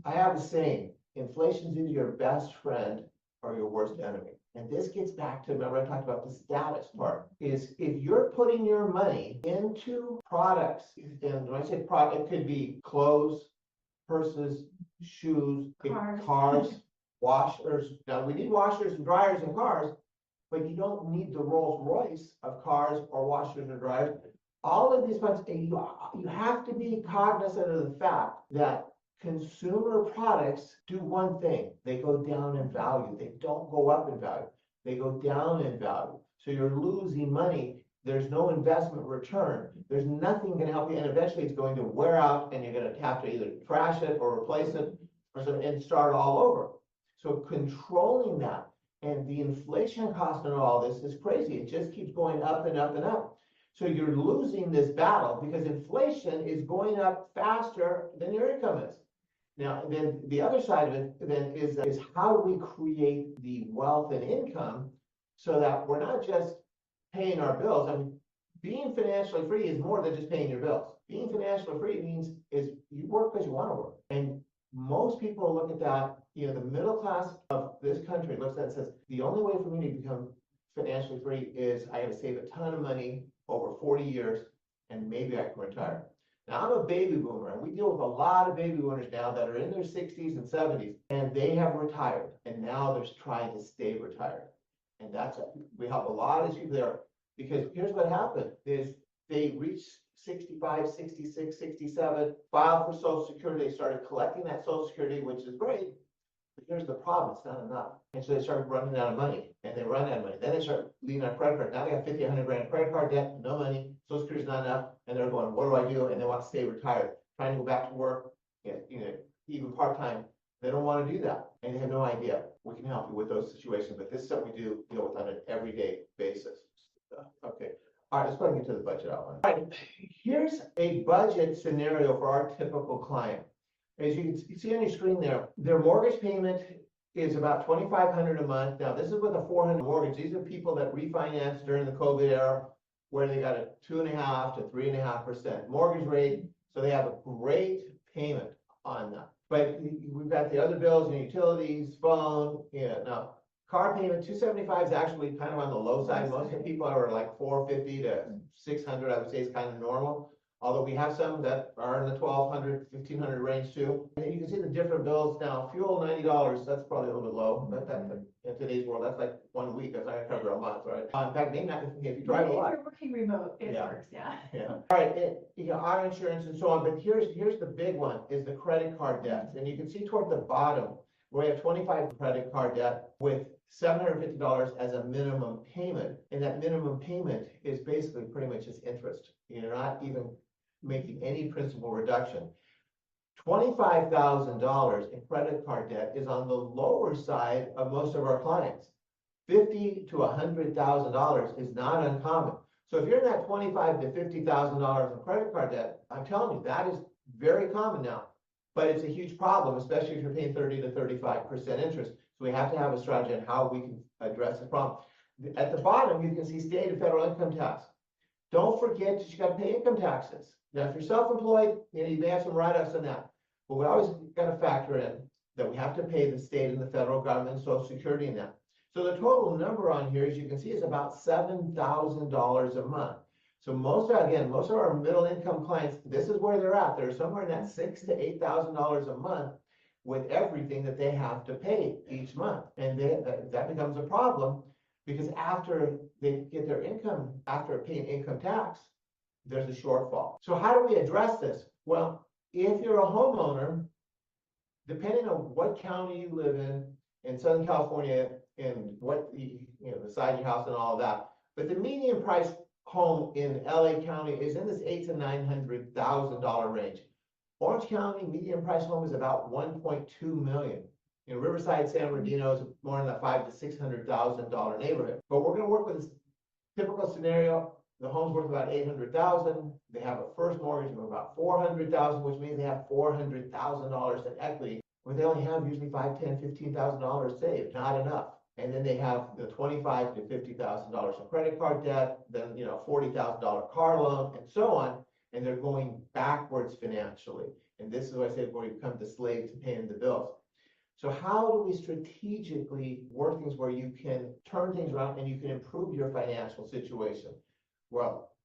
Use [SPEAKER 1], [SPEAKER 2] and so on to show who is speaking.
[SPEAKER 1] I have a saying, inflation's either your best friend or your worst enemy. And this gets back to, remember I talked about the status part, is if you're putting your money into products, and when I say product, it could be clothes, purses, shoes, cars, washers. Now, we need washers and dryers in cars, but you don't need the Rolls Royce of cars or washers or dryers. All of these funds, you have to be cognizant of the fact that consumer products do one thing. They go down in value. They don't go up in value. They go down in value. So you're losing money. There's no investment return. There's nothing going to help you. And eventually it's going to wear out and you're going to have to either trash it or replace it or something and start all over. So controlling that and the inflation cost and all this is crazy. It just keeps going up and up and up. So you're losing this battle because inflation is going up faster than your income is. Now, then the other side of it then is how do we create the wealth and income so that we're not just paying our bills. I mean, being financially free is more than just paying your bills. Being financially free means is you work because you want to work. And most people look at that, the middle class of this country looks at it and says, the only way for me to become financially free is I got to save a ton of money over 40 years and maybe I can retire. Now, I'm a baby boomer, and we deal with a lot of baby boomers now that are in their 60s and 70s, and they have retired, and now they're trying to stay retired. And we help a lot of these people there, because here's what happened, is they reached 65, 66, 67, filed for Social Security, they started collecting that Social Security, which is great, but here's the problem, it's not enough. And so they started running out of money, and they run out of money. Then they start leaning on credit card. Now they have 50, 100 grand credit card debt, no money, Social Security's not enough, and they're going, what do I do? And they want to stay retired, trying to go back to work, even part-time. They don't want to do that, and they have no idea. We can help you with those situations, but this is something we deal with on an everyday basis. Okay. All right, let's go ahead and get to the budget outline. All right, here's a budget scenario for our typical client. As you can see on your screen there, their mortgage payment is about $2,500 a month. Now, this is with a 400 mortgage. These are people that refinanced during the COVID era, where they got a 2.5% to 3.5% mortgage rate. So they have a great payment on that. But we've got the other bills and utilities, phone, now car payment, $275 is actually kind of on the low side. Most of the people are like $450 to $600, I would say is kind of normal. Although we have some that are in the $1,200, $1,500 range too. And you can see the different bills now. Fuel, $90, that's probably a little bit low. But in today's world, that's like 1 week. That's not gonna cover a month, right? In fact, maybe not if you drive a lot.
[SPEAKER 2] If you're working remote, it works, yeah.
[SPEAKER 1] All right, auto insurance and so on. But here's the big one, is the credit card debts. And you can see toward the bottom, we have 25 credit card debt with $750 as a minimum payment. And that minimum payment is basically pretty much just interest. You're not even making any principal reduction. $25,000 in credit card debt is on the lower side of most of our clients. $50,000 to $100,000 is not uncommon. So if you're in that $25,000 to $50,000 in credit card debt, I'm telling you, that is very common now. But it's a huge problem, especially if you're paying 30 to 35% interest. So we have to have a strategy on how we can address the problem. At the bottom, you can see state and federal income tax. Don't forget that you got to pay income taxes. Now, if you're self-employed, you may have some write-ups on that. But we always got to factor in that we have to pay the state and the federal government Social Security in that. So the total number on here, as you can see, is about $7,000 a month. So most of our middle income clients, this is where they're at. They're somewhere in that $6,000 to $8,000 a month with everything that they have to pay each month. And that becomes a problem because after they get their income, after paying income tax, there's a shortfall. So how do we address this? Well, if you're a homeowner, depending on what county you live in Southern California, and what the size of your house and all of that, but the median price home in LA County is in this $800,000 to $900,000 range. Orange County median price home is about $1.2 million. In Riverside, San Bernardino is more in the $500,000 to $600,000 neighborhood. But we're going to work with this typical scenario. The home's worth about $800,000. They have a first mortgage of about $400,000, which means they have $400,000 in equity, where they only have usually $5,000, $10,000, $15,000 saved. Not enough. And then they have the $25,000 to $50,000 in credit card debt, then $40,000 car loan, and so on. And they're going backwards financially. And this is what I said, where you become the slave to paying the bills. So how do we strategically work things where you can turn things around and you can improve your financial situation? Well,